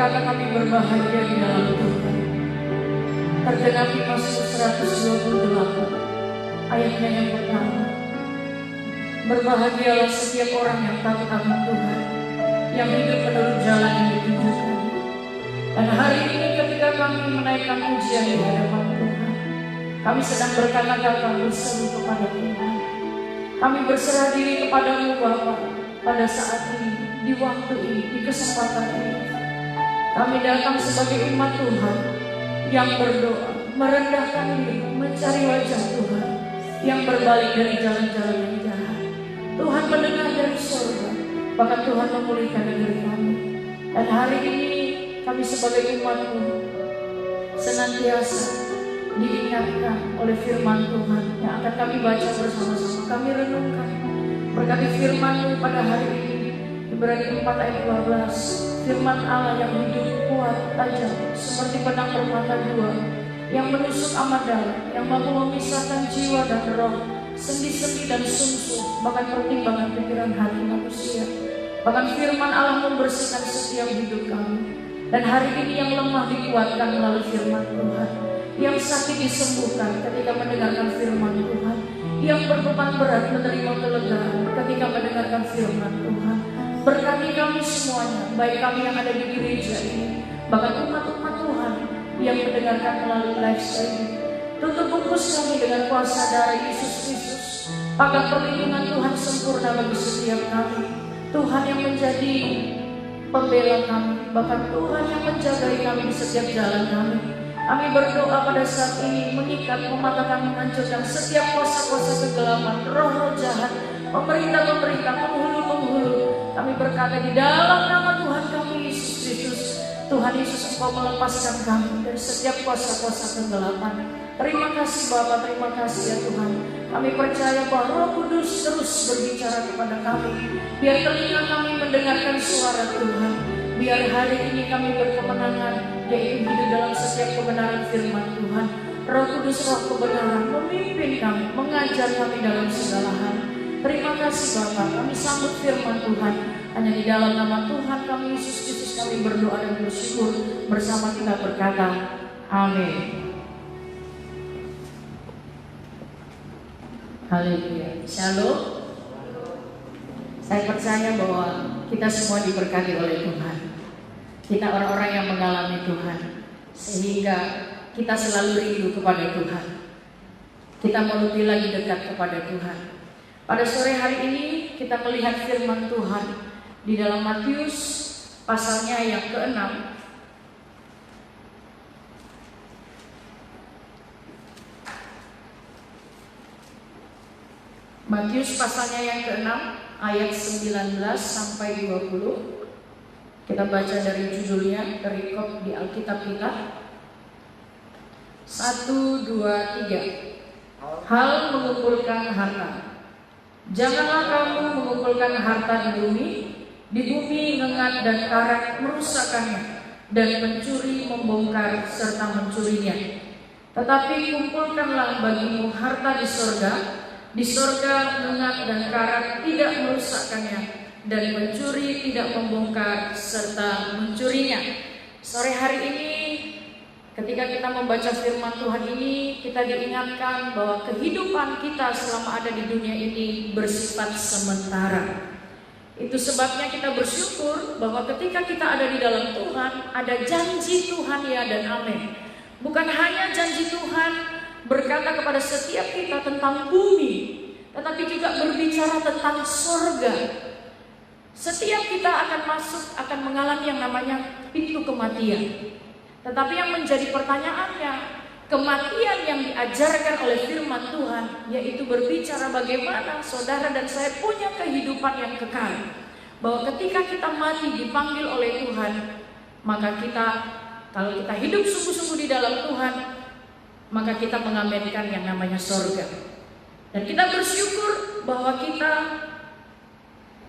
berkata kami berbahagia di dalam Tuhan. Tergenapi Mazmur 128 ayatnya yang pertama. Berbahagialah setiap orang yang takut akan Tuhan, yang hidup menurut jalan yang ditunjukkan. Dan hari ini ketika kami menaikkan pujian di hadapan Tuhan, kami sedang berkata-kata berseru kepada Tuhan. Kami berserah diri kepadamu Bapa pada saat ini, di waktu ini, di kesempatan ini. Kami datang sebagai umat Tuhan yang berdoa, merendahkan diri, mencari wajah Tuhan, yang berbalik dari jalan-jalan yang jahat. Tuhan mendengar dari surga, bahkan Tuhan memulihkan negeri kami. Dan hari ini kami sebagai umat-Mu senantiasa diingatkan oleh firman Tuhan yang akan kami baca bersama-sama, kami renungkan. Berkati firman-Mu pada hari ini, Ibrani 4 ayat 12, firman Allah yang hidup, kuat, tajam, seperti pedang bermata dua, yang menusuk amat dalam, yang mampu memisahkan jiwa dan roh, sendi-sendi dan sumsum, bahkan pertimbangan pikiran hati manusia. Bahkan firman Allah membersihkan setiap hidup kami. Dan hari ini yang lemah dikuatkan melalui firman Tuhan, yang sakit disembuhkan ketika mendengarkan firman Tuhan, yang berbeban berat menerima kelegaan ketika mendengarkan firman Tuhan. Berkati kami semuanya, baik kami yang ada di gereja ini, bahkan umat-umat Tuhan yang mendengarkan melalui live streaming. Tutup bungkus kami dengan kuasa darah Yesus Kristus, agar perlindungan Tuhan sempurna bagi setiap kami. Tuhan yang menjadi pembela kami, bahkan Tuhan yang menjagai kami di setiap jalan kami. Kami berdoa pada saat ini mengikat, mematahkan, menghancurkan setiap kuasa-kuasa kegelapan, roh-roh jahat, pemerintah-pemerintah, penghulu-penghulu. Kami berkata di dalam nama Tuhan kami Yesus Kristus, Tuhan Yesus, Engkau melepaskan kami dari setiap kuasa-kuasa kegelapan. Terima kasih Bapa, terima kasih ya Tuhan. Kami percaya bahwa Roh Kudus terus berbicara kepada kami. Biar telinga kami mendengarkan suara Tuhan. Biar hari ini kami berkemenangan, yaitu hidup dalam setiap kebenaran firman Tuhan. Roh Kudus, Roh kebenaran, memimpin kami, mengajar kami dalam segala hal. Terima kasih Bapa, kami sambut firman Tuhan. Hanya di dalam nama Tuhan kami Yesus Kristus kami berdoa dan bersyukur. Bersama kita berkata, amin. Haleluya. Shalom. Saya percaya bahwa kita semua diberkati oleh Tuhan. Kita orang-orang yang mengalami Tuhan, sehingga kita selalu rindu kepada Tuhan. Kita mau lebih lagi dekat kepada Tuhan. Pada sore hari ini kita melihat firman Tuhan di dalam Matius pasalnya yang ke-6. Matius pasalnya yang ke-6 ayat 19 sampai 20. Kita baca dari judulnya, perikop di Alkitab kita. 1, 2, 3. Hal mengumpulkan harta. Janganlah kamu mengumpulkan harta di bumi ngengat dan karat merusakkannya, dan pencuri membongkar serta mencurinya. Tetapi kumpulkanlah bagimu harta di sorga. Di sorga ngengat dan karat tidak merusakkannya, dan pencuri tidak membongkar serta mencurinya. Sore hari ini ketika kita membaca firman Tuhan ini, kita diingatkan bahwa kehidupan kita selama ada di dunia ini bersifat sementara. Itu sebabnya kita bersyukur bahwa ketika kita ada di dalam Tuhan, ada janji Tuhan ya dan amin. Bukan hanya janji Tuhan berkata kepada setiap kita tentang bumi, tetapi juga berbicara tentang surga. Setiap kita akan masuk, akan mengalami yang namanya pintu kematian. Tetapi yang menjadi pertanyaannya, kematian yang diajarkan oleh firman Tuhan, yaitu berbicara bagaimana saudara dan saya punya kehidupan yang kekal. Bahwa ketika kita mati dipanggil oleh Tuhan, maka kita, kalau kita hidup sungguh-sungguh di dalam Tuhan, maka kita mengaminkan yang namanya surga. Dan kita bersyukur bahwa kita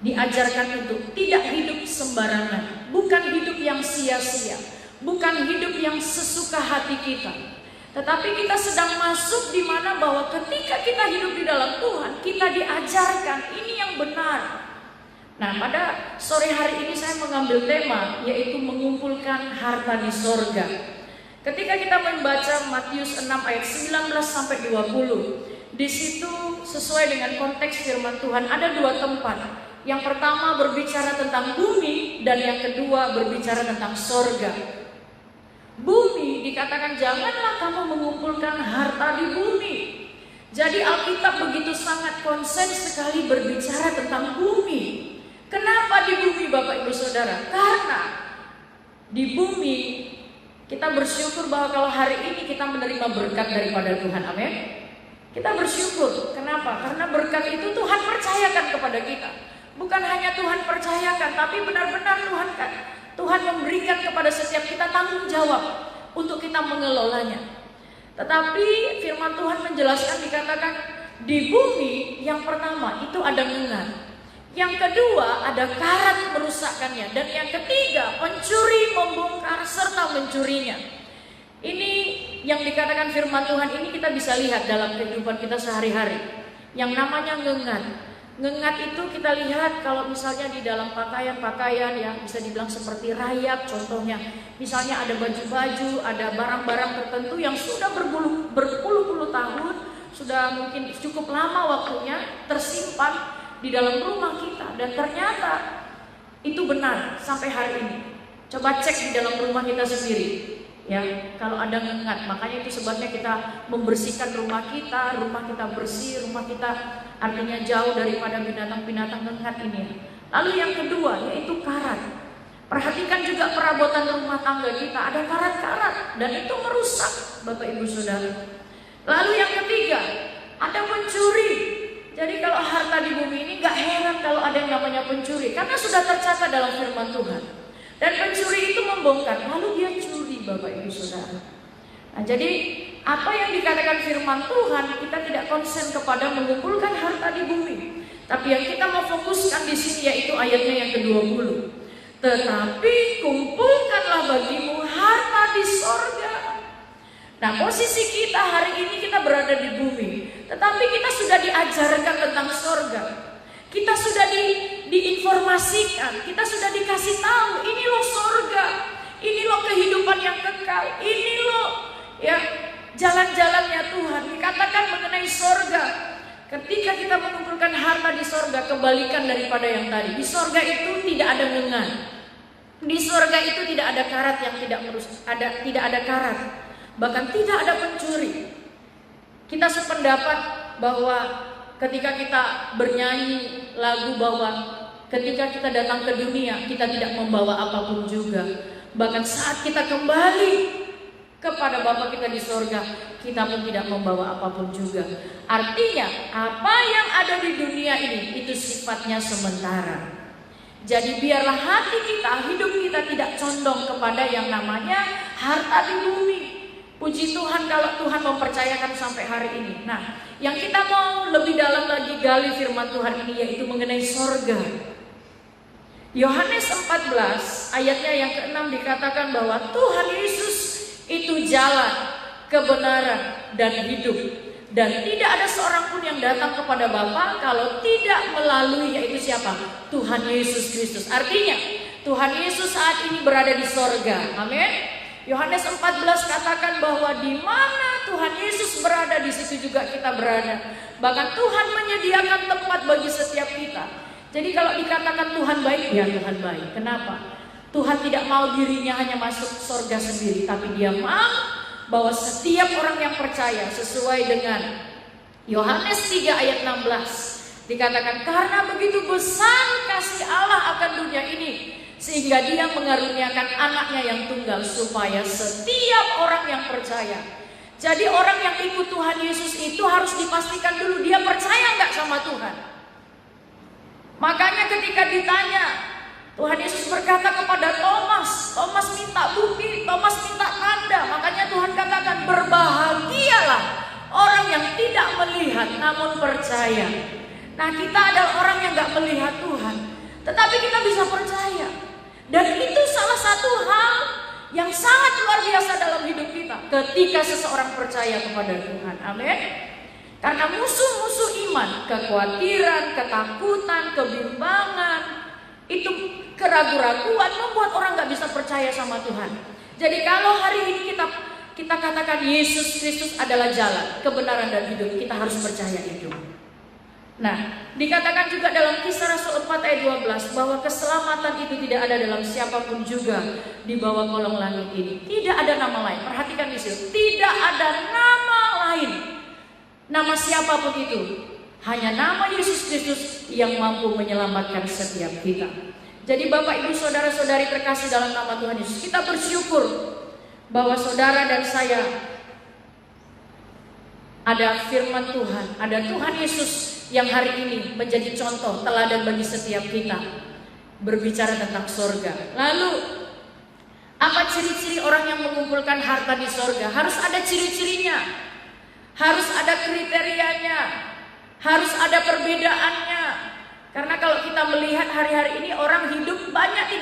diajarkan untuk tidak hidup sembarangan, bukan hidup yang sia-sia, bukan hidup yang sesuka hati kita. Tetapi kita sedang masuk di mana bahwa ketika kita hidup di dalam Tuhan, kita diajarkan ini yang benar. Nah, pada sore hari ini saya mengambil tema yaitu mengumpulkan harta di sorga. Ketika kita membaca Matius 6 ayat 19 sampai 20, di situ sesuai dengan konteks firman Tuhan ada dua tempat. Yang pertama berbicara tentang bumi dan yang kedua berbicara tentang sorga. Bumi dikatakan janganlah kamu mengumpulkan harta di bumi. Jadi Alkitab begitu sangat konsen sekali berbicara tentang bumi. Kenapa di bumi Bapak Ibu Saudara? Karena di bumi kita bersyukur bahwa kalau hari ini kita menerima berkat daripada Tuhan. Amin. Kita bersyukur. Kenapa? Karena berkat itu Tuhan percayakan kepada kita. Bukan hanya Tuhan percayakan, tapi benar-benar Tuhan memberikan kepada setiap kita tanggung jawab untuk kita mengelolanya. Tetapi firman Tuhan menjelaskan, dikatakan di bumi yang pertama itu ada ngengat, yang kedua ada karat merusakkannya, dan yang ketiga pencuri membongkar serta mencurinya. Ini yang dikatakan firman Tuhan ini kita bisa lihat dalam kehidupan kita sehari-hari. Yang namanya ngengat. Ngengat itu kita lihat kalau misalnya di dalam pakaian-pakaian yang bisa dibilang seperti rayap contohnya. Misalnya ada baju-baju, ada barang-barang tertentu yang sudah berpuluh-puluh tahun, sudah mungkin cukup lama waktunya tersimpan di dalam rumah kita. Dan ternyata itu benar sampai hari ini. Coba cek di dalam rumah kita sendiri. Ya, kalau ada ngengat, makanya itu sebabnya kita membersihkan rumah kita bersih, rumah kita artinya jauh daripada binatang-binatang ngengat ini. Lalu yang kedua yaitu karat. Perhatikan juga perabotan rumah tangga kita, ada karat-karat dan itu merusak Bapak Ibu Saudara. Lalu yang ketiga, ada pencuri. Jadi kalau harta di bumi ini gak heran kalau ada yang namanya pencuri, karena sudah tercatat dalam firman Tuhan. Dan pencuri itu membongkar, lalu dia curi Bapak Ibu Saudara. Nah, jadi apa yang dikatakan firman Tuhan, kita tidak konsen kepada mengumpulkan harta di bumi. Tapi yang kita mau fokuskan di sini yaitu ayatnya yang ke-20. Tetapi kumpulkanlah bagimu harta di sorga. Nah, posisi kita hari ini kita berada di bumi, tetapi kita sudah diajarkan tentang sorga. Kita sudah diinformasikan, kita sudah dikasih tahu, ini loh sorga, ini loh kehidupan yang kekal, ini loh ya jalan-jalannya Tuhan. Dikatakan mengenai sorga, ketika kita mengumpulkan harta di sorga, kebalikan daripada yang tadi. Di sorga itu tidak ada ngengat, di sorga itu tidak ada karat yang tidak ada karat, bahkan tidak ada pencuri. Kita sependapat bahwa ketika kita bernyanyi lagu bahwa ketika kita datang ke dunia kita tidak membawa apapun juga, bahkan saat kita kembali kepada Bapa kita di sorga kita pun tidak membawa apapun juga. Artinya apa yang ada di dunia ini itu sifatnya sementara. Jadi biarlah hati kita, hidup kita tidak condong kepada yang namanya harta di bumi. Puji Tuhan kalau Tuhan mempercayakan sampai hari ini. Nah, yang kita mau lebih dalam lagi gali firman Tuhan ini yaitu mengenai sorga. Yohanes 14 ayatnya yang ke-6 dikatakan bahwa Tuhan Yesus itu jalan, kebenaran, dan hidup. Dan tidak ada seorang pun yang datang kepada Bapa kalau tidak melalui yaitu siapa? Tuhan Yesus Kristus. Artinya Tuhan Yesus saat ini berada di sorga. Amin. Yohanes 14 katakan bahwa di mana Tuhan Yesus berada, di situ juga kita berada. Bahkan Tuhan menyediakan tempat bagi setiap kita. Jadi kalau dikatakan Tuhan baik, ya Tuhan baik. Kenapa? Tuhan tidak mau dirinya hanya masuk surga sendiri, tapi Dia mau bahwa setiap orang yang percaya sesuai dengan Yohanes 3 ayat 16 dikatakan karena begitu besar kasih Allah akan dunia ini sehingga Dia mengaruniakan anaknya yang tunggal supaya setiap orang yang percaya. Jadi orang yang ikut Tuhan Yesus itu harus dipastikan dulu dia percaya nggak sama Tuhan. Makanya ketika ditanya, Tuhan Yesus berkata kepada Thomas, Thomas minta bukti, Thomas minta tanda. Makanya Tuhan katakan berbahagialah orang yang tidak melihat namun percaya. Nah, kita adalah orang yang nggak melihat Tuhan, tetapi kita bisa percaya. Dan itu salah satu hal yang sangat luar biasa dalam hidup kita ketika seseorang percaya kepada Tuhan. Amin. Karena musuh-musuh iman, kekhawatiran, ketakutan, kebimbangan, Itu keraguan-raguan membuat orang gak bisa percaya sama Tuhan. Jadi kalau hari ini kita katakan Yesus Kristus adalah jalan, kebenaran dan hidup, kita harus percaya itu. Nah, dikatakan juga dalam Kisah Rasul 4 ayat 12 bahwa keselamatan itu tidak ada dalam siapapun juga di bawah kolong langit ini. Tidak ada nama lain. Perhatikan di sini. Tidak ada nama lain. Nama siapapun itu. Hanya nama Yesus Kristus yang mampu menyelamatkan setiap kita. Jadi Bapak Ibu Saudara-saudari terkasih dalam nama Tuhan Yesus, kita bersyukur bahwa saudara dan saya ada firman Tuhan, ada Tuhan Yesus yang hari ini menjadi contoh teladan bagi setiap kita, berbicara tentang sorga. Lalu apa ciri-ciri orang yang mengumpulkan harta di sorga? Harus ada ciri-cirinya, harus ada kriterianya, harus ada perbedaannya. Karena kalau kita melihat hari-hari ini orang hidup banyak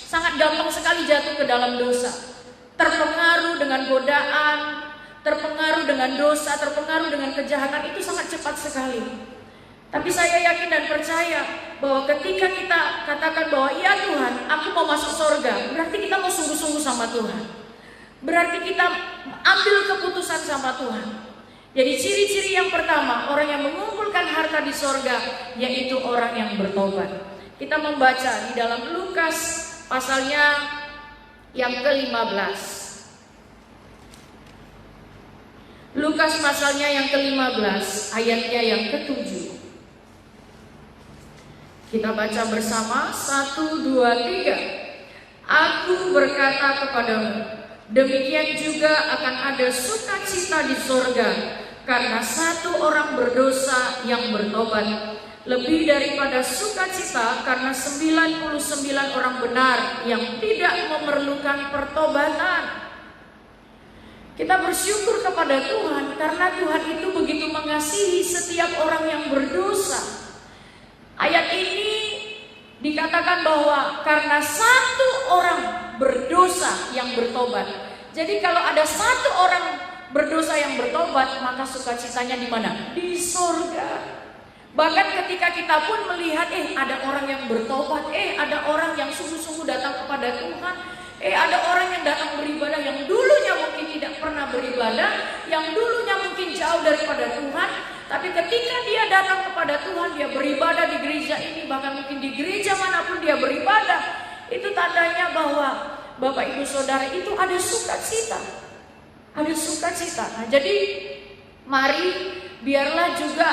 sangat gampang sekali jatuh ke dalam dosa, terpengaruh dengan godaan, terpengaruh dengan dosa, terpengaruh dengan kejahatan, itu sangat cepat sekali. Tapi saya yakin dan percaya bahwa ketika kita katakan bahwa ya Tuhan, aku mau masuk surga, berarti kita mau sungguh-sungguh sama Tuhan. Berarti kita ambil keputusan sama Tuhan. Jadi ciri-ciri yang pertama, orang yang mengumpulkan harta di surga, yaitu orang yang bertobat. Kita membaca di dalam Lukas pasalnya yang ke-15. Lukas pasalnya yang ke-15, ayatnya yang ke-7. Kita baca bersama, 1, 2, 3. Aku berkata kepadamu, demikian juga akan ada sukacita di sorga karena satu orang berdosa yang bertobat, lebih daripada sukacita karena 99 orang benar yang tidak memerlukan pertobatan. Kita bersyukur kepada Tuhan karena Tuhan itu begitu mengasihi setiap orang yang berdosa. Ayat ini dikatakan bahwa karena satu orang berdosa yang bertobat. Jadi kalau ada satu orang berdosa yang bertobat, maka sukacitanya di mana? Di surga. Bahkan ketika kita pun melihat ada orang yang bertobat, ada orang yang sungguh-sungguh datang kepada Tuhan, ada orang yang datang beribadah yang dulunya mungkin tidak pernah beribadah, yang dulunya mungkin jauh daripada Tuhan, tapi ketika dia datang kepada Tuhan, dia beribadah di gereja ini, bahkan mungkin di gereja manapun dia beribadah, itu tandanya bahwa Bapak Ibu Saudara itu ada sukacita. Ada sukacita. Nah, jadi mari biarlah juga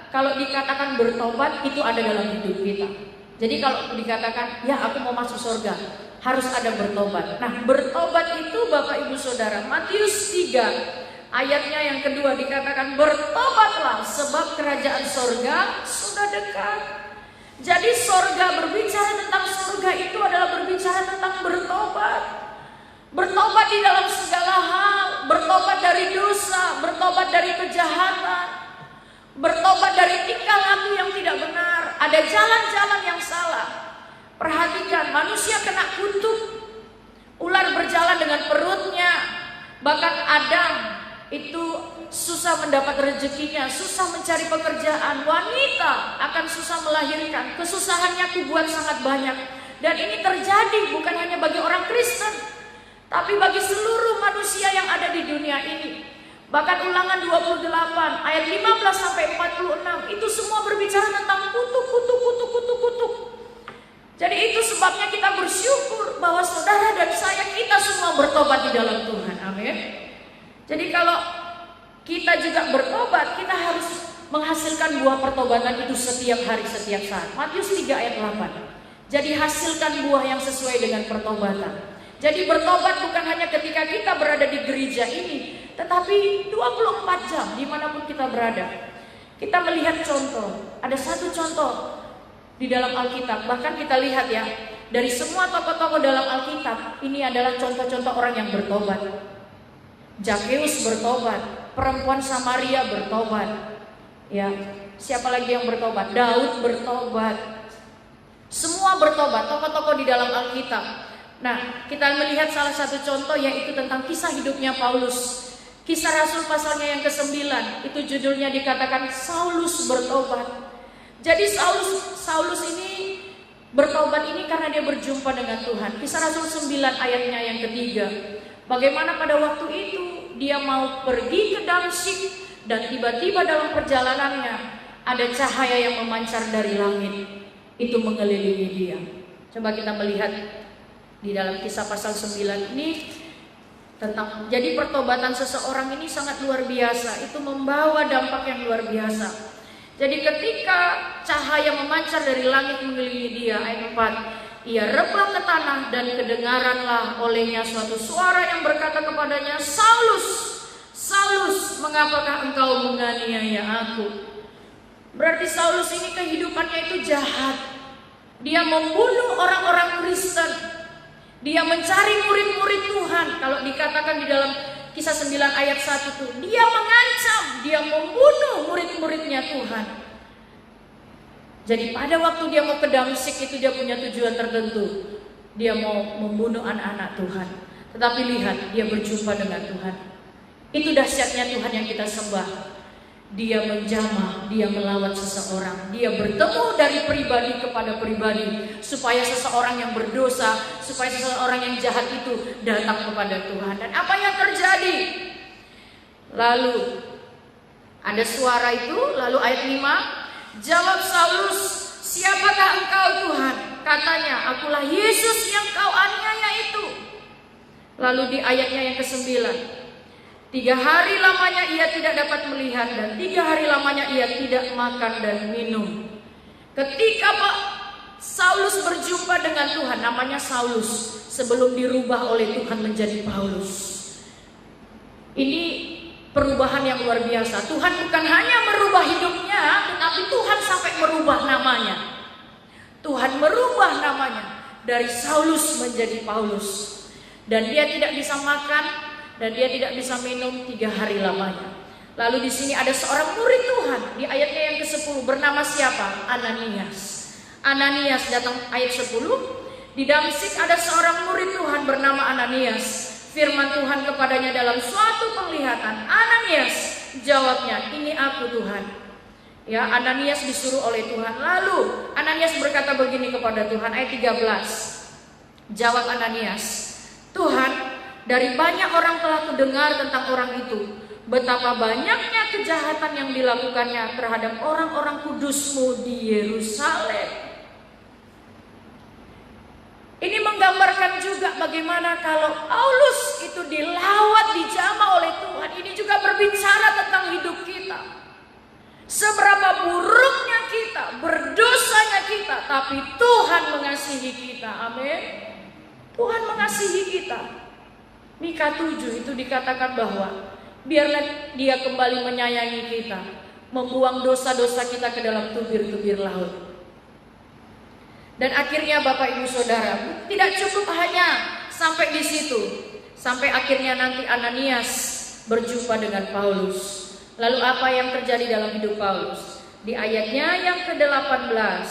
kalau dikatakan bertobat itu ada dalam hidup kita. Jadi kalau dikatakan ya aku mau masuk surga, harus ada bertobat. Nah, bertobat itu Bapak Ibu Saudara, Matius 3 ayatnya yang kedua dikatakan bertobatlah sebab kerajaan surga sudah dekat. Jadi surga, berbicara tentang surga itu adalah berbicara tentang bertobat. Bertobat di dalam segala hal, bertobat dari dosa, bertobat dari kejahatan, bertobat dari tingkah laku yang tidak benar. Ada jalan-jalan yang salah. Perhatikan, manusia kena kutuk, ular berjalan dengan perutnya. Bahkan Adam itu susah mendapat rezekinya, susah mencari pekerjaan. Wanita akan susah melahirkan, kesusahannya kubuat sangat banyak. Dan ini terjadi bukan hanya bagi orang Kristen, tapi bagi seluruh manusia yang ada di dunia ini. Bahkan Ulangan 28 ayat 15 sampai 46 itu semua berbicara tentang kutuk. Jadi itu sebabnya kita bersyukur bahwa saudara dan saya, kita semua bertobat di dalam Tuhan. Amin. Jadi kalau kita juga bertobat, kita harus menghasilkan buah pertobatan itu setiap hari, setiap saat. Matius 3 ayat 8. Jadi hasilkan buah yang sesuai dengan pertobatan. Jadi bertobat bukan hanya ketika kita berada di gereja ini, tetapi 24 jam dimanapun kita berada. Kita melihat contoh, ada satu contoh di dalam Alkitab. Bahkan kita lihat ya, dari semua tokoh-tokoh dalam Alkitab, ini adalah contoh-contoh orang yang bertobat. Zakeus bertobat, perempuan Samaria bertobat. Ya, siapa lagi yang bertobat? Daud bertobat. Semua bertobat, tokoh-tokoh di dalam Alkitab. Nah, kita melihat salah satu contoh yaitu tentang kisah hidupnya Paulus. Kisah Rasul pasalnya yang ke-9, itu judulnya dikatakan Saulus bertobat. Jadi Saulus ini bertobat ini karena dia berjumpa dengan Tuhan. Kisah Rasul 9 ayatnya yang ketiga. Bagaimana pada waktu itu dia mau pergi ke Damsyik dan tiba-tiba dalam perjalanannya ada cahaya yang memancar dari langit. Itu mengelilingi dia. Coba kita melihat di dalam Kisah pasal 9 ini tentang jadi pertobatan seseorang ini sangat luar biasa. Itu membawa dampak yang luar biasa. Jadi ketika cahaya memancar dari langit mengelilingi dia, ayat 4, ia rebah ke tanah dan kedengaranlah olehnya suatu suara yang berkata kepadanya, Saulus, Saulus, mengapakah engkau menganiaya aku? Berarti Saulus ini kehidupannya itu jahat. Dia membunuh orang-orang Kristen. Dia mencari murid-murid Tuhan. Kalau dikatakan di dalam Kisah 9 ayat 1 itu, dia mengancam, dia membunuh murid-muridnya Tuhan. Jadi pada waktu dia mau ke Damsyik itu dia punya tujuan tertentu. Dia mau membunuh anak-anak Tuhan. Tetapi lihat, dia berjumpa dengan Tuhan. Itu dahsyatnya Tuhan yang kita sembah. Dia menjamah, dia melawat seseorang. Dia bertemu dari pribadi kepada pribadi, supaya seseorang yang berdosa, supaya seseorang yang jahat itu datang kepada Tuhan. Dan apa yang terjadi? Lalu ada suara itu, lalu ayat 5, jawab Saulus, siapakah engkau Tuhan? Katanya, akulah Yesus yang kau aniaya itu. Lalu di ayatnya yang ke-9, 3 hari lamanya ia tidak dapat melihat dan 3 hari lamanya ia tidak makan dan minum. Ketika Saulus berjumpa dengan Tuhan, namanya Saulus sebelum dirubah oleh Tuhan menjadi Paulus. Ini perubahan yang luar biasa. Tuhan bukan hanya merubah hidupnya, tetapi Tuhan sampai merubah namanya. Tuhan merubah namanya dari Saulus menjadi Paulus. Dan dia tidak bisa makan dan dia tidak bisa minum 3 hari lamanya. Lalu di sini ada seorang murid Tuhan di ayatnya yang ke-10 bernama siapa? Ananias. Ananias datang ayat 10. Di Damsyik ada seorang murid Tuhan bernama Ananias. Firman Tuhan kepadanya dalam suatu penglihatan. Ananias, jawabnya, ini aku Tuhan. Ya, Ananias disuruh oleh Tuhan. Lalu Ananias berkata begini kepada Tuhan, ayat 13. Jawab Ananias, Tuhan, dari banyak orang telah kudengar tentang orang itu, betapa banyaknya kejahatan yang dilakukannya terhadap orang-orang kudus-Mu di Yerusalem. Ini menggambarkan juga bagaimana kalau Paulus itu dilawat, dijamah oleh Tuhan. Ini juga berbicara tentang hidup kita. Seberapa buruknya kita, berdosanya kita, tapi Tuhan mengasihi kita. Amin. Tuhan mengasihi kita. Mika 7 itu dikatakan bahwa biarlah dia kembali menyayangi kita, membuang dosa-dosa kita ke dalam tubir-tubir laut. Dan akhirnya Bapak Ibu Saudara, tidak cukup hanya sampai di situ. Sampai akhirnya nanti Ananias berjumpa dengan Paulus. Lalu apa yang terjadi dalam hidup Paulus? Di ayatnya yang ke-18,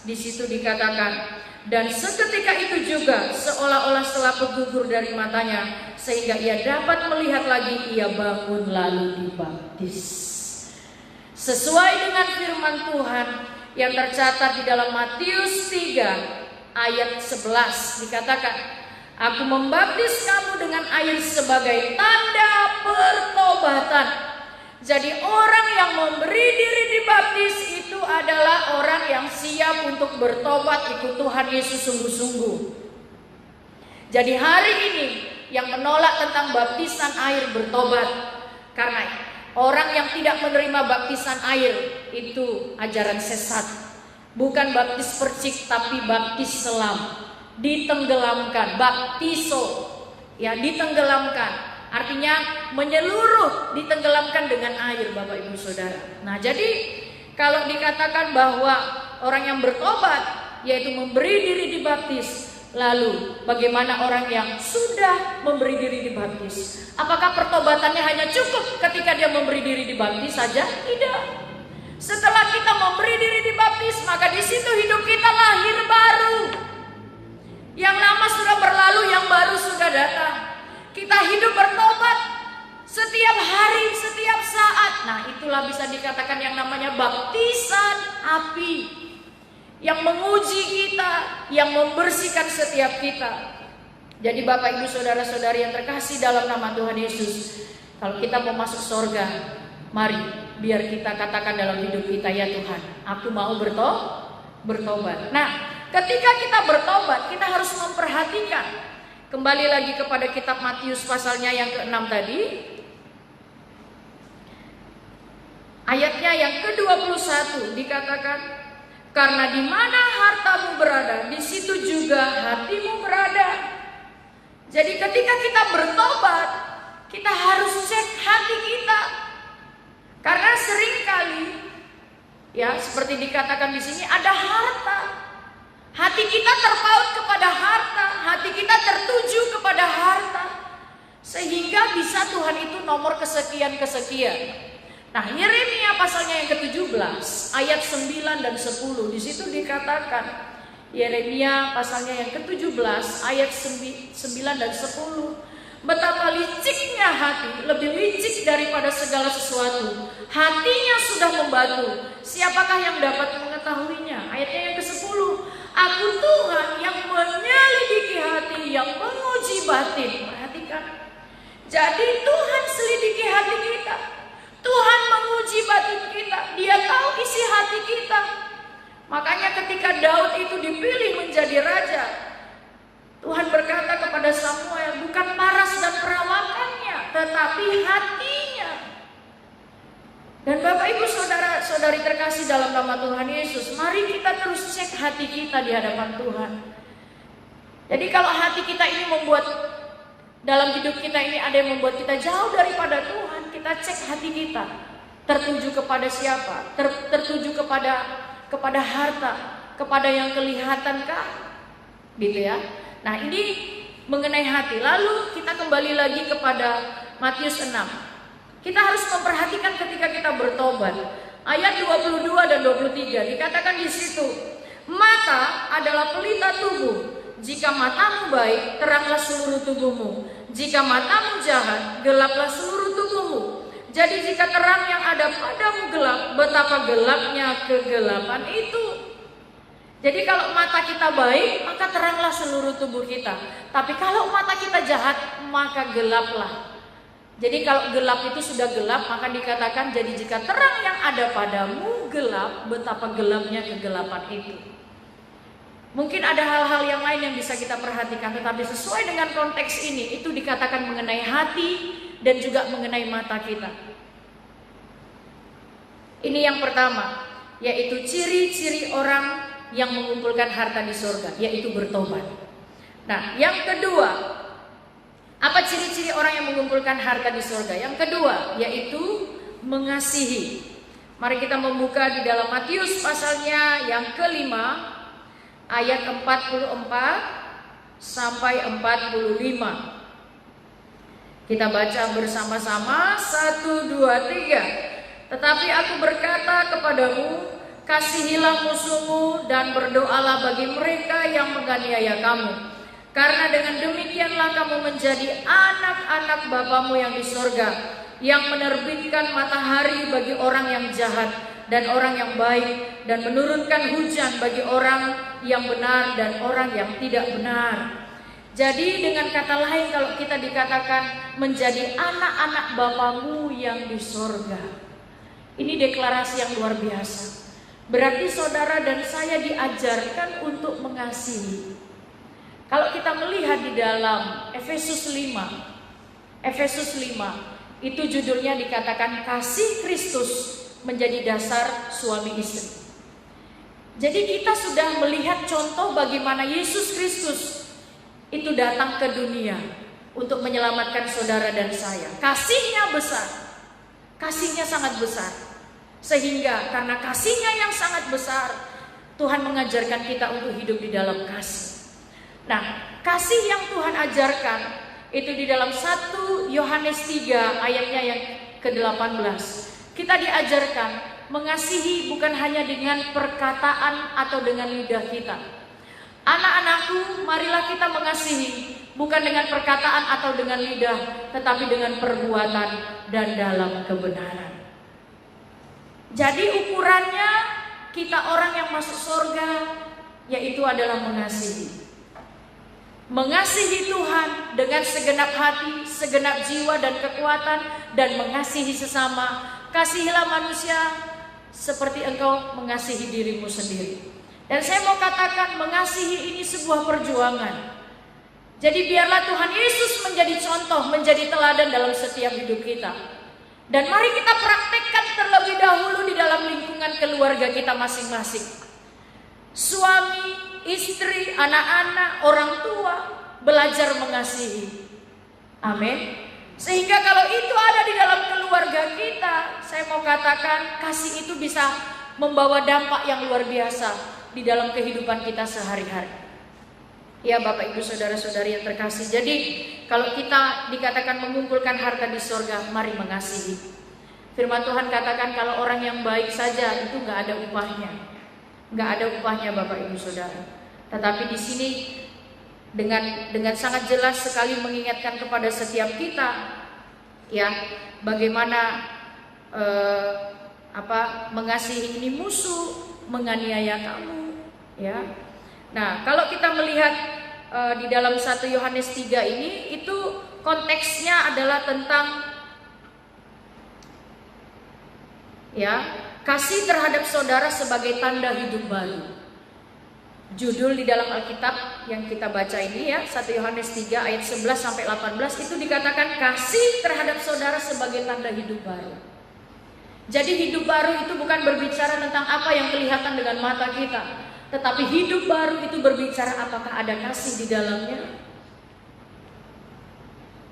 di situ dikatakan, dan seketika itu juga seolah-olah selaput gugur dari matanya, sehingga ia dapat melihat lagi, ia bangun lalu dibaptis. Sesuai dengan firman Tuhan yang tercatat di dalam Matius 3 ayat 11 dikatakan, aku membaptis kamu dengan air sebagai tanda pertobatan. Jadi orang yang memberi diri dibaptis itu adalah orang yang siap untuk bertobat ikut Tuhan Yesus sungguh-sungguh. Jadi hari ini yang menolak tentang baptisan air bertobat, karena orang yang tidak menerima baptisan air itu ajaran sesat. Bukan baptis percik tapi baptis selam, ditenggelamkan, baptiso, ya ditenggelamkan. Artinya menyeluruh, ditenggelamkan dengan air, Bapak Ibu Saudara. Nah, jadi kalau dikatakan bahwa orang yang bertobat yaitu memberi diri dibaptis, lalu bagaimana orang yang sudah memberi diri dibaptis? Apakah pertobatannya hanya cukup ketika dia memberi diri dibaptis saja? Tidak. Setelah kita memberi diri dibaptis, maka di situ hidup kita lahir baru. Yang lama sudah berlalu, yang baru sudah datang. Kita hidup bertobat setiap hari, setiap saat, nah itulah bisa dikatakan yang namanya baptisan api, yang menguji kita, yang membersihkan setiap kita. Jadi Bapak Ibu Saudara-saudari yang terkasih dalam nama Tuhan Yesus, kalau kita mau masuk surga, mari biar kita katakan dalam hidup kita, ya Tuhan, aku mau bertobat. Nah, ketika kita bertobat, kita harus memperhatikan. Kembali lagi kepada kitab Matius pasalnya yang ke-6 tadi. Ayatnya yang ke-21 dikatakan, karena di mana hartamu berada, di situ juga hatimu berada. Jadi ketika kita bertobat, kita harus cek hati kita. Karena seringkali, ya seperti dikatakan di sini, ada harta. Hati kita terpaut kepada harta, hati kita tertuju kepada harta, sehingga bisa Tuhan itu nomor kesekian-kesekian. Nah, Yeremia pasalnya yang ke-17 ayat 9 dan 10, di situ dikatakan, Yeremia pasalnya yang ke-17 ayat 9 dan 10, betapa liciknya hati, lebih licik daripada segala sesuatu. Hatinya sudah membatu, siapakah yang dapat mengetahuinya? Ayatnya yang ke-10, aku Tuhan yang menyelidiki hati, yang menguji batin. Perhatikan, jadi Tuhan selidiki hati kita, Tuhan menguji batin kita, Dia tahu isi hati kita. Makanya ketika Daud itu dipilih menjadi raja, Tuhan berkata kepada Samuel, bukan paras dan perawakannya, tetapi hatinya. Dan Bapak Ibu Saudara-saudari terkasih dalam nama Tuhan Yesus, mari kita terus cek hati kita di hadapan Tuhan. Jadi kalau hati kita ini membuat, dalam hidup kita ini ada yang membuat kita jauh daripada Tuhan, kita cek hati kita. Tertuju kepada siapa? Tertuju kepada harta, kepada yang kelihatankah? Gitu ya. Nah, ini mengenai hati. Lalu kita kembali lagi kepada Matius 6. Kita harus memperhatikan ketika kita bertobat. Ayat 22 dan 23 dikatakan di situ, mata adalah pelita tubuh. Jika matamu baik, teranglah seluruh tubuhmu. Jika matamu jahat, gelaplah seluruh tubuhmu. Jadi jika terang yang ada padamu gelap, betapa gelapnya kegelapan itu. Jadi kalau mata kita baik, maka teranglah seluruh tubuh kita. Tapi kalau mata kita jahat, maka gelaplah. Jadi kalau gelap itu sudah gelap, maka dikatakan, jadi jika terang yang ada padamu gelap, betapa gelapnya kegelapan itu. Mungkin ada hal-hal yang lain yang bisa kita perhatikan, tetapi sesuai dengan konteks ini, itu dikatakan mengenai hati dan juga mengenai mata kita. Ini yang pertama, yaitu ciri-ciri orang yang mengumpulkan harta di surga, yaitu bertobat. Nah, yang kedua, apa ciri-ciri orang yang mengumpulkan harta di surga? Yang kedua, yaitu mengasihi. Mari kita membuka di dalam Matius pasalnya yang ke-5, ayat 44 sampai 45. Kita baca bersama-sama, 1, 2, 3. Tetapi aku berkata kepadamu, kasihilah musuhmu dan berdoalah bagi mereka yang menganiaya kamu. Karena dengan demikianlah kamu menjadi anak-anak Bapamu yang di sorga, yang menerbitkan matahari bagi orang yang jahat dan orang yang baik, dan menurunkan hujan bagi orang yang benar dan orang yang tidak benar. Jadi dengan kata lain, kalau kita dikatakan menjadi anak-anak Bapamu yang di sorga, ini deklarasi yang luar biasa. Berarti saudara dan saya diajarkan untuk mengasihi. Kalau kita melihat di dalam Efesus 5, itu judulnya dikatakan kasih Kristus menjadi dasar suami istri. Jadi kita sudah melihat contoh bagaimana Yesus Kristus itu datang ke dunia untuk menyelamatkan saudara dan saya. Kasihnya besar, kasihnya sangat besar. Sehingga karena kasihnya yang sangat besar, Tuhan mengajarkan kita untuk hidup di dalam kasih. Nah, kasih yang Tuhan ajarkan itu di dalam 1 Yohanes 3 ayatnya yang ke-18. Kita diajarkan mengasihi bukan hanya dengan perkataan atau dengan lidah kita, Anak-anakku, marilah kita mengasihi, bukan dengan perkataan atau dengan lidah, tetapi dengan perbuatan dan dalam kebenaran. Jadi ukurannya kita orang yang masuk surga, yaitu adalah mengasihi. Mengasihi Tuhan dengan segenap hati, segenap jiwa dan kekuatan, dan mengasihi sesama. Kasihilah manusia seperti engkau mengasihi dirimu sendiri. Dan saya mau katakan, mengasihi ini sebuah perjuangan. Jadi biarlah Tuhan Yesus menjadi contoh, menjadi teladan dalam setiap hidup kita. Dan mari kita praktekkan terlebih dahulu di dalam lingkungan keluarga kita masing-masing. Suami, istri, anak-anak, orang tua belajar mengasihi. Amin. Sehingga kalau itu ada di dalam keluarga kita, saya mau katakan kasih itu bisa membawa dampak yang luar biasa di dalam kehidupan kita sehari-hari. Ya Bapak Ibu Saudara-saudari yang terkasih. Jadi kalau kita dikatakan mengumpulkan harta di surga, mari mengasihi. Firman Tuhan katakan kalau orang yang baik saja itu gak ada upahnya. Gak ada upahnya Bapak Ibu Saudara. Tetapi di sini dengan sangat jelas sekali mengingatkan kepada setiap kita, ya, bagaimana mengasihi ini musuh menganiaya kamu, ya. Nah, kalau kita melihat di dalam 1 Yohanes 3 ini, itu konteksnya adalah tentang, ya, kasih terhadap saudara sebagai tanda hidup baru. Judul di dalam Alkitab yang kita baca ini, ya, 1 Yohanes 3 ayat 11 sampai 18 itu dikatakan kasih terhadap saudara sebagai tanda hidup baru. Jadi hidup baru itu bukan berbicara tentang apa yang kelihatan dengan mata kita, tetapi hidup baru itu berbicara apakah ada kasih di dalamnya.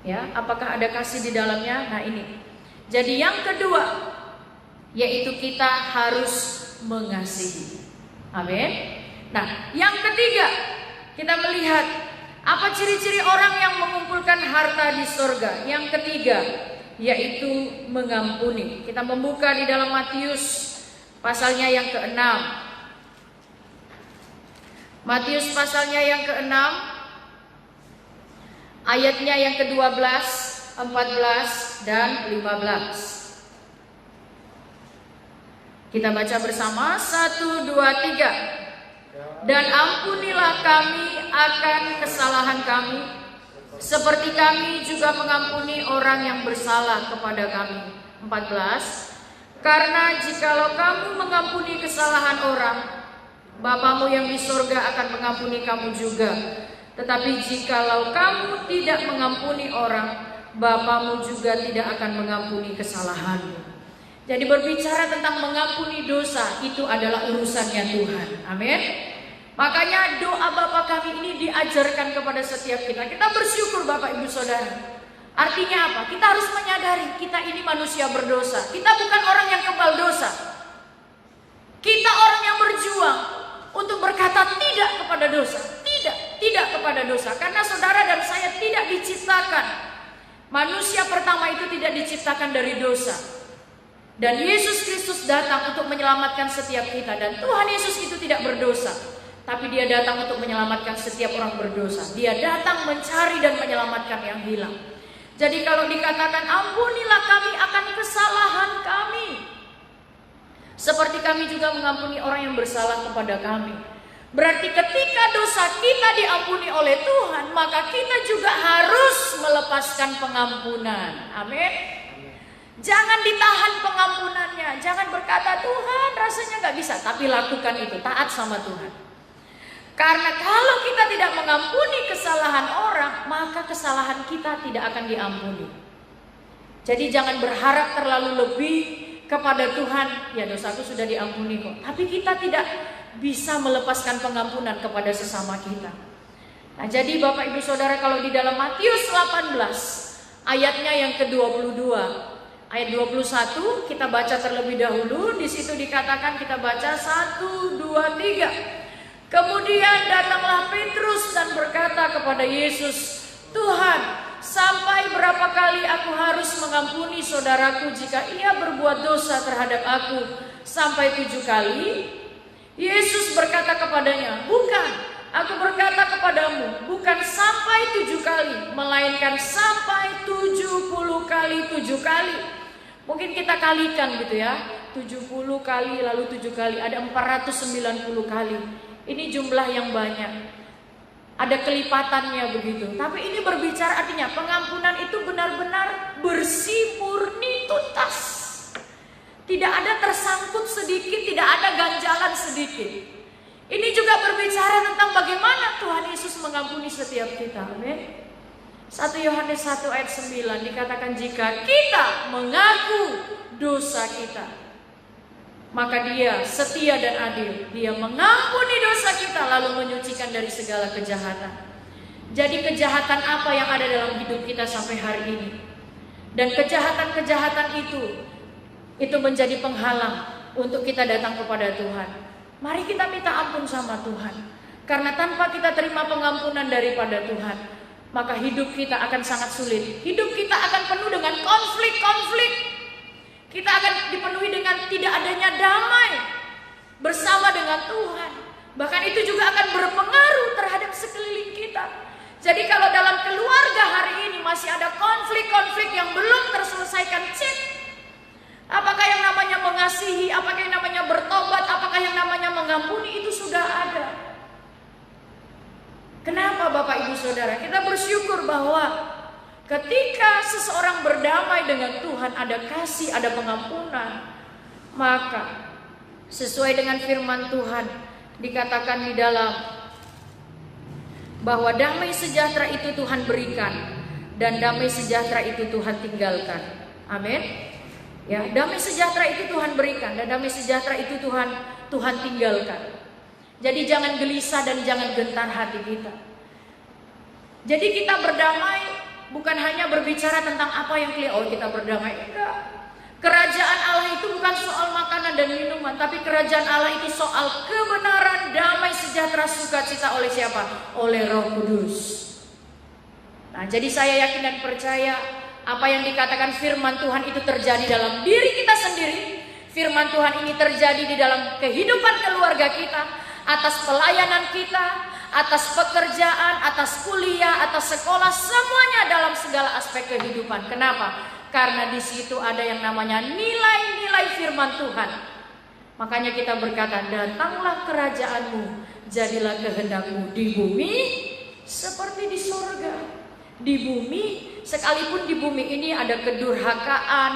Ya, apakah ada kasih di dalamnya? Nah ini. Jadi yang kedua, yaitu kita harus mengasihi. Amin. Nah, yang ketiga, kita melihat apa ciri-ciri orang yang mengumpulkan harta di surga. Yang ketiga, yaitu mengampuni. Kita membuka di dalam Matius pasalnya yang ke-6. Matius pasalnya yang ke-6, ayatnya yang ke-12, 14 dan 15. Kita baca bersama, 1, 2, 3. Dan ampunilah kami akan kesalahan kami, seperti kami juga mengampuni orang yang bersalah kepada kami. 14. Karena jikalau kamu mengampuni kesalahan orang, Bapamu yang di surga akan mengampuni kamu juga. Tetapi jikalau kamu tidak mengampuni orang, Bapamu juga tidak akan mengampuni kesalahanmu. Jadi berbicara tentang mengampuni dosa, itu adalah urusannya Tuhan. Amin. Makanya doa Bapa kami ini diajarkan kepada setiap kita. Kita bersyukur Bapak Ibu Saudara. Artinya apa? Kita harus menyadari kita ini manusia berdosa. Kita bukan orang yang kebal dosa. Kita orang yang berjuang untuk berkata tidak kepada dosa. Tidak kepada dosa. Karena saudara dan saya tidak diciptakan. Manusia pertama itu tidak diciptakan dari dosa. Dan Yesus Kristus datang untuk menyelamatkan setiap kita. Dan Tuhan Yesus itu tidak berdosa. Tapi dia datang untuk menyelamatkan setiap orang berdosa. Dia datang mencari dan menyelamatkan yang hilang. Jadi kalau dikatakan ampunilah kami akan kesalahan kami, seperti kami juga mengampuni orang yang bersalah kepada kami. Berarti ketika dosa kita diampuni oleh Tuhan, maka kita juga harus melepaskan pengampunan. Amin. Jangan ditahan pengampunannya. Jangan berkata Tuhan rasanya gak bisa, tapi lakukan itu, taat sama Tuhan. Karena kalau kita tidak mengampuni kesalahan orang, maka kesalahan kita tidak akan diampuni. Jadi jangan berharap terlalu lebih kepada Tuhan. Ya, dosaku sudah diampuni kok. Tapi kita tidak bisa melepaskan pengampunan kepada sesama kita. Nah, jadi Bapak Ibu Saudara, kalau di dalam Matius 18 ayatnya yang ke-22, ayat 21 kita baca terlebih dahulu. Di situ dikatakan, kita baca 1, 2, 3. Kemudian datanglah Petrus dan berkata kepada Yesus, Tuhan, sampai berapa kali aku harus mengampuni saudaraku jika ia berbuat dosa terhadap aku? Sampai 7 kali? Yesus berkata kepadanya, bukan, Aku berkata kepadamu, bukan sampai 7 kali, melainkan sampai 70 kali 7 kali. Mungkin kita kalikan gitu ya, 70 kali lalu 7 kali, ada 490 kali. Ini jumlah yang banyak. Ada kelipatannya begitu. Tapi ini berbicara artinya pengampunan itu benar-benar bersih, murni, tuntas. Tidak ada tersangkut sedikit, tidak ada ganjalan sedikit. Ini juga berbicara tentang bagaimana Tuhan Yesus mengampuni setiap kita. Amin. 1 Yohanes 1 ayat 9 dikatakan, jika kita mengaku dosa kita, maka Dia setia dan adil. Dia mengampuni dosa kita lalu menyucikan dari segala kejahatan. Jadi kejahatan apa yang ada dalam hidup kita sampai hari ini? Dan kejahatan-kejahatan itu menjadi penghalang untuk kita datang kepada Tuhan. Mari kita minta ampun sama Tuhan. Karena tanpa kita terima pengampunan daripada Tuhan, maka hidup kita akan sangat sulit. Hidup kita akan penuh dengan konflik-konflik. Kita akan dipenuhi dengan tidak adanya damai bersama dengan Tuhan. Bahkan itu juga akan berpengaruh terhadap sekeliling kita. Jadi kalau dalam keluarga hari ini masih ada konflik-konflik yang belum terselesaikan, apakah yang namanya mengasihi, apakah yang namanya bertobat, apakah yang namanya mengampuni, itu sudah ada. Kenapa Bapak Ibu Saudara? Kita bersyukur bahwa ketika seseorang berdamai dengan Tuhan, ada kasih, ada pengampunan, maka sesuai dengan firman Tuhan dikatakan di dalam bahwa damai sejahtera itu Tuhan berikan dan damai sejahtera itu Tuhan tinggalkan. Amin. Ya, damai sejahtera itu Tuhan berikan dan damai sejahtera itu Tuhan tinggalkan. Jadi jangan gelisah dan jangan gentar hati kita. Jadi kita berdamai bukan hanya berbicara tentang apa yang kita berdamai. Enggak. Kerajaan Allah itu bukan soal makanan dan minuman, tapi kerajaan Allah itu soal kebenaran, damai, sejahtera, sukacita oleh siapa? Oleh Roh Kudus. Nah, jadi saya yakin dan percaya apa yang dikatakan firman Tuhan itu terjadi dalam diri kita sendiri. Firman Tuhan ini terjadi di dalam kehidupan keluarga kita, atas pelayanan kita, atas pekerjaan, atas kuliah, atas sekolah, semuanya dalam segala aspek kehidupan. Kenapa? Karena di situ ada yang namanya nilai-nilai firman Tuhan. Makanya kita berkata, datanglah kerajaanmu, jadilah kehendakmu di bumi seperti di surga. Di bumi, sekalipun di bumi ini ada kedurhakaan,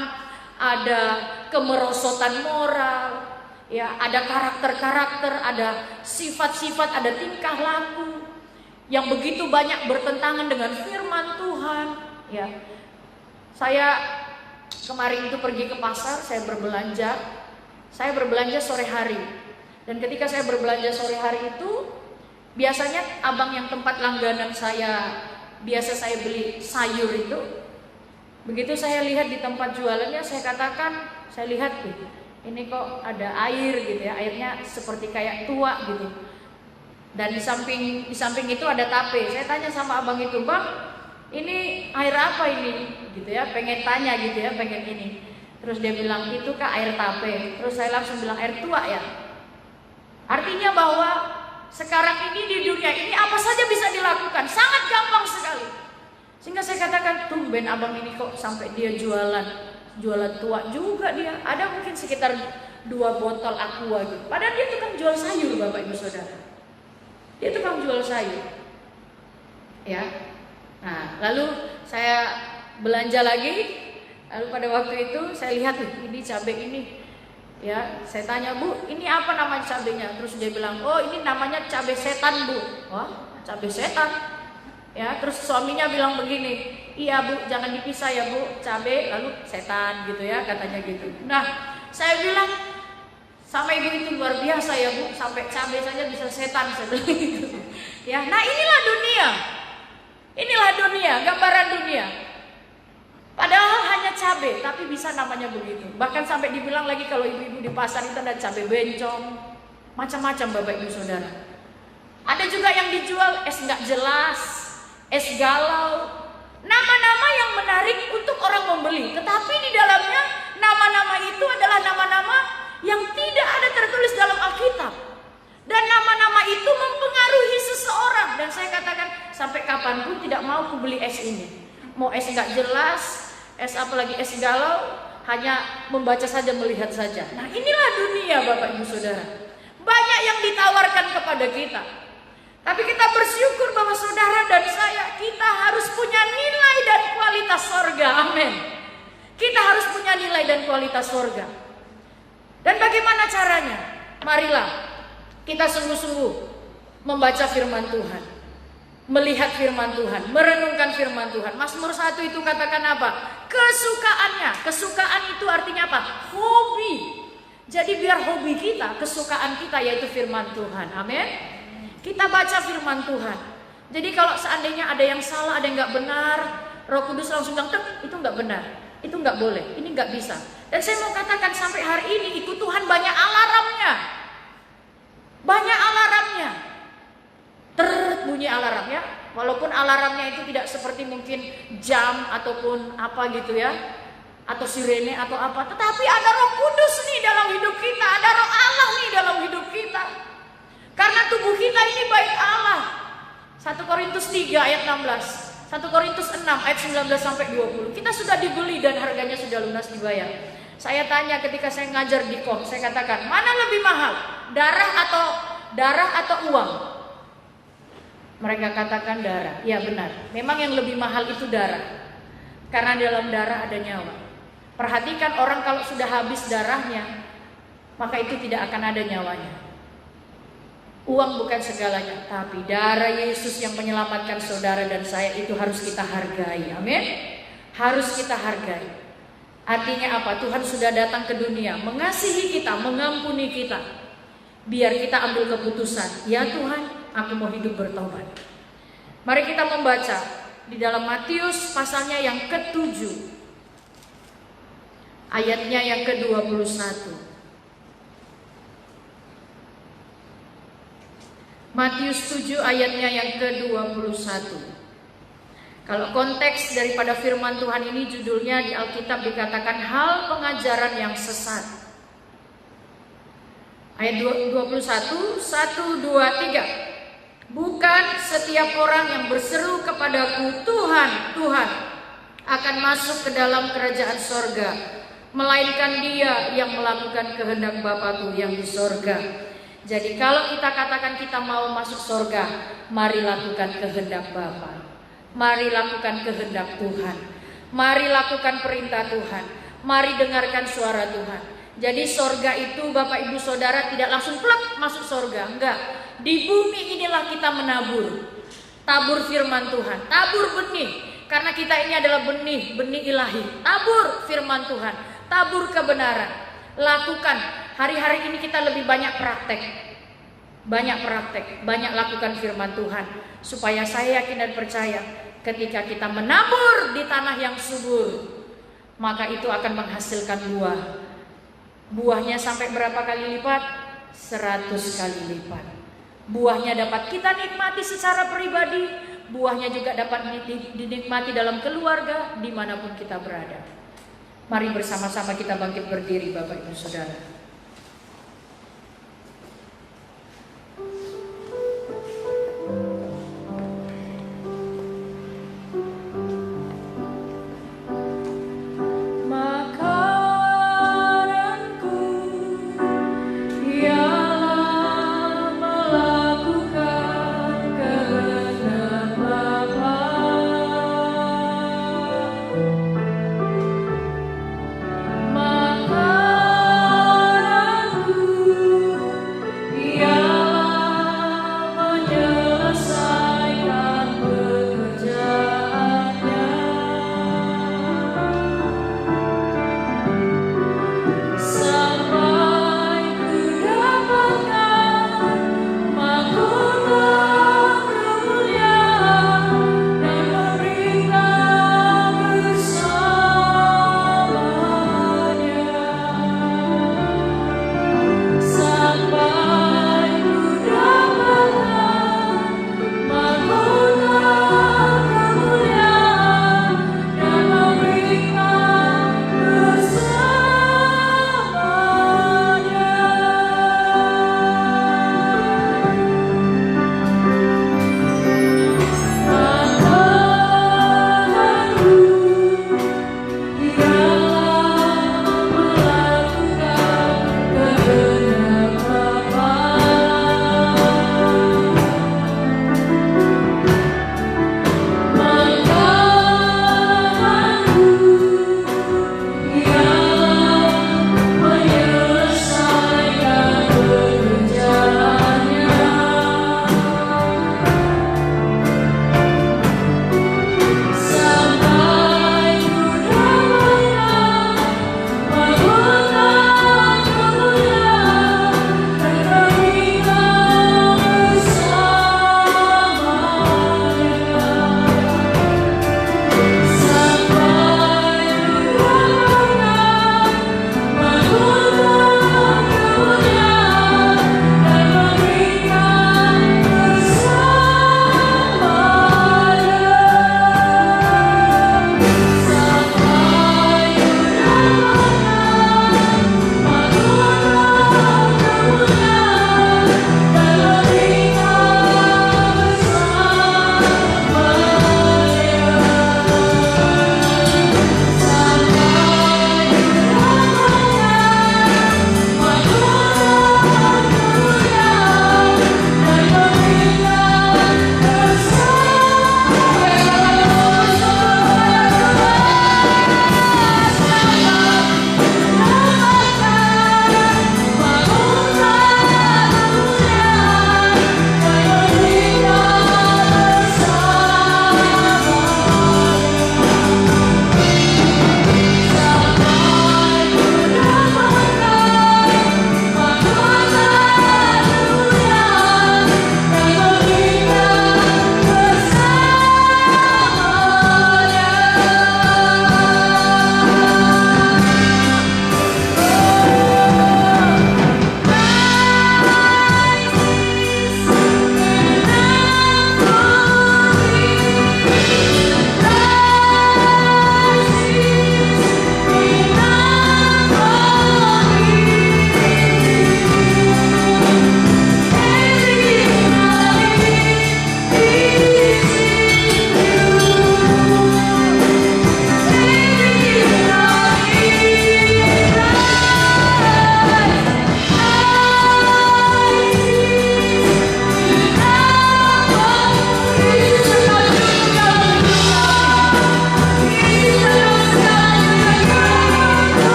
ada kemerosotan moral, ya, ada karakter-karakter, ada sifat-sifat, ada tingkah laku yang begitu banyak bertentangan dengan firman Tuhan. Ya, saya kemarin itu pergi ke pasar, saya berbelanja sore hari. Dan ketika saya berbelanja sore hari itu, biasanya abang yang tempat langganan biasa saya beli sayur itu, begitu saya lihat di tempat jualannya, saya lihat ini kok ada air gitu ya, airnya seperti kayak tua gitu. Dan di samping itu ada tape. Saya tanya sama abang itu, bang, ini air apa ini? Gitu ya, pengen tanya gitu ya, pengen ini. Terus dia bilang, itu kak air tape. Terus saya langsung bilang, air tua ya. Artinya bahwa sekarang ini di dunia ini apa saja bisa dilakukan, sangat gampang sekali. Sehingga saya katakan, tumben abang ini kok sampai dia jualan tua juga dia. Ada mungkin sekitar 2 botol aqua gitu. Padahal dia tukang jual sayur, Bapak Ibu Saudara. Dia tukang jual sayur. Ya. Nah, lalu saya belanja lagi. Lalu pada waktu itu saya lihat ini cabai ini. Ya, saya tanya, Bu, ini apa nama cabainya? Terus dia bilang, oh ini namanya cabai setan, Bu. Wah, cabai setan. Ya, terus suaminya bilang begini, iya Bu, jangan dipisah ya Bu, cabai lalu setan gitu ya, katanya gitu. Nah, saya bilang sama ibu itu luar biasa ya Bu, sampai cabai saja bisa setan, saya bilang gitu. Ya, nah inilah dunia, gambaran dunia. Padahal hanya cabai, tapi bisa namanya begitu. Bahkan sampai dibilang lagi kalau ibu-ibu di pasar itu ada cabai bencong, macam-macam Bapak Ibu Saudara. Ada juga yang dijual es nggak jelas, es galau, nama-nama yang menarik untuk orang membeli. Tetapi di dalamnya nama-nama itu adalah nama-nama yang tidak ada tertulis dalam Alkitab. Dan nama-nama itu mempengaruhi seseorang kapanpun tidak mau ku beli es ini. Mau es nggak jelas, es apalagi es galau, hanya membaca saja, melihat saja. Nah inilah dunia Bapak Ibu Saudara. Banyak yang ditawarkan kepada kita. Tapi kita bersyukur bahwa saudara dan saya, kita harus punya nilai dan kualitas surga. Amin. Kita harus punya nilai dan kualitas surga. Dan bagaimana caranya? Marilah kita sungguh-sungguh membaca firman Tuhan, melihat firman Tuhan, merenungkan firman Tuhan. Mazmur 1 itu katakan apa? Kesukaannya. Kesukaan itu artinya apa? Hobi. Jadi biar hobi kita, kesukaan kita yaitu firman Tuhan. Amin. Kita baca firman Tuhan. Jadi kalau seandainya ada yang salah, ada yang nggak benar, Roh Kudus langsung bilang, itu nggak benar, itu nggak boleh, ini nggak bisa. Dan saya mau katakan sampai hari ini ikut Tuhan banyak alarmnya. Banyak alarmnya. Bunyi alarm ya. Walaupun alarmnya itu tidak seperti mungkin jam ataupun apa gitu ya, atau sirene atau apa. Tetapi ada Roh Kudus nih dalam hidup kita, ada Roh Allah nih dalam hidup kita. Karena tubuh kita ini bait Allah. 1 Korintus 3 ayat 16, 1 Korintus 6 ayat 19 sampai 20. Kita sudah dibeli dan harganya sudah lunas dibayar. Saya tanya ketika saya ngajar di KOM, saya katakan, mana lebih mahal? Darah atau uang? Mereka katakan darah. Ya benar, memang yang lebih mahal itu darah. Karena dalam darah ada nyawa. Perhatikan orang kalau sudah habis darahnya, maka itu tidak akan ada nyawanya. Uang bukan segalanya, tapi darah Yesus yang menyelamatkan saudara dan saya itu harus kita hargai. Amin. Harus kita hargai. Artinya apa? Tuhan sudah datang ke dunia, mengasihi kita, mengampuni kita. Biar kita ambil keputusan, ya Tuhan, aku mau hidup bertobat. Mari kita membaca di dalam Matius pasalnya yang ke-7, ayatnya yang ke-21. Matius 7 ayatnya yang ke-21. Kalau konteks daripada firman Tuhan ini judulnya di Alkitab dikatakan hal pengajaran yang sesat. Ayat 21, 1, 2, 3. Bukan setiap orang yang berseru kepadaku, Tuhan, Tuhan, akan masuk ke dalam kerajaan sorga, melainkan dia yang melakukan kehendak Bapa-Ku yang di sorga. Jadi kalau kita katakan kita mau masuk sorga, mari lakukan kehendak Bapa. Mari lakukan kehendak Tuhan. Mari lakukan perintah Tuhan. Mari dengarkan suara Tuhan. Jadi sorga itu Bapak Ibu Saudara tidak langsung plek masuk sorga. Enggak. Di bumi inilah kita menabur. Tabur firman Tuhan. Tabur benih. Karena kita ini adalah benih. Benih ilahi. Tabur firman Tuhan. Tabur kebenaran. Lakukan. Hari-hari ini kita lebih banyak praktek. Banyak praktek. Banyak lakukan firman Tuhan. Supaya saya yakin dan percaya ketika kita menabur di tanah yang subur, maka itu akan menghasilkan buah. Buahnya sampai berapa kali lipat? 100 kali lipat. Buahnya dapat kita nikmati secara pribadi, buahnya juga dapat dinikmati dalam keluarga, dimanapun kita berada. Mari bersama-sama kita bangkit berdiri Bapak Ibu Saudara. Maka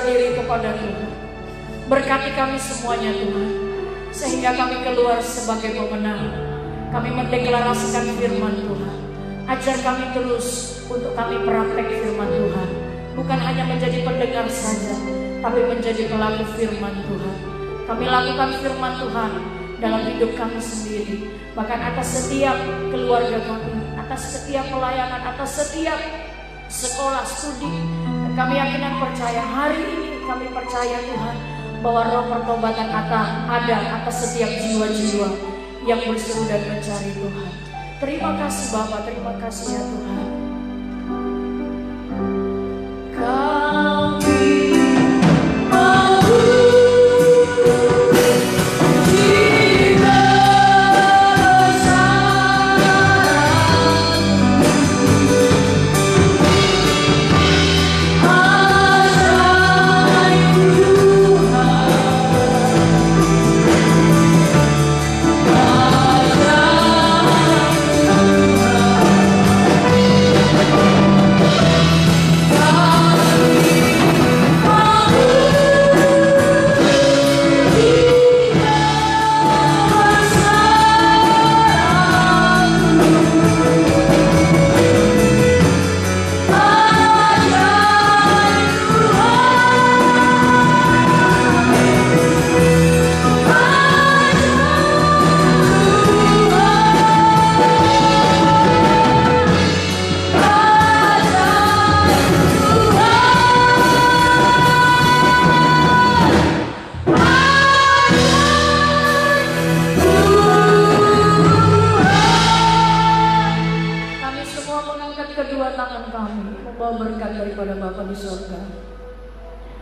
diri kepada Tuhan. Berkati kami semuanya Tuhan, sehingga kami keluar sebagai pemenang. Kami mendeklarasikan firman Tuhan. Ajar kami terus untuk kami praktek firman Tuhan. Bukan hanya menjadi pendengar saja, tapi menjadi pelaku firman Tuhan. Kami lakukan firman Tuhan dalam hidup kami sendiri, bahkan atas setiap keluarga kami, atas setiap pelayanan, atas setiap sekolah studi. Dan kami yakin dan percaya hari ini, kami percaya Tuhan bahwa roh pertobatan ada atas setiap jiwa-jiwa yang berseru dan mencari Tuhan. Terima kasih Bapa, terima kasih ya Tuhan.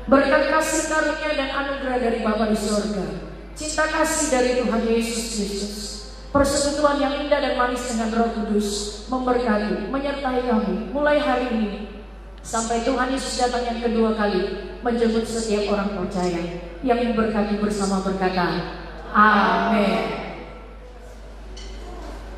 Berkat kasih karunia dan anugerah dari Bapa di sorga, cinta kasih dari Tuhan Yesus Kristus, persekutuan yang indah dan manis dengan Roh Kudus memberkati, menyertai kami mulai hari ini sampai Tuhan Yesus datang yang kedua kali menjemput setiap orang percaya yang memberkati bersama berkata, Amin.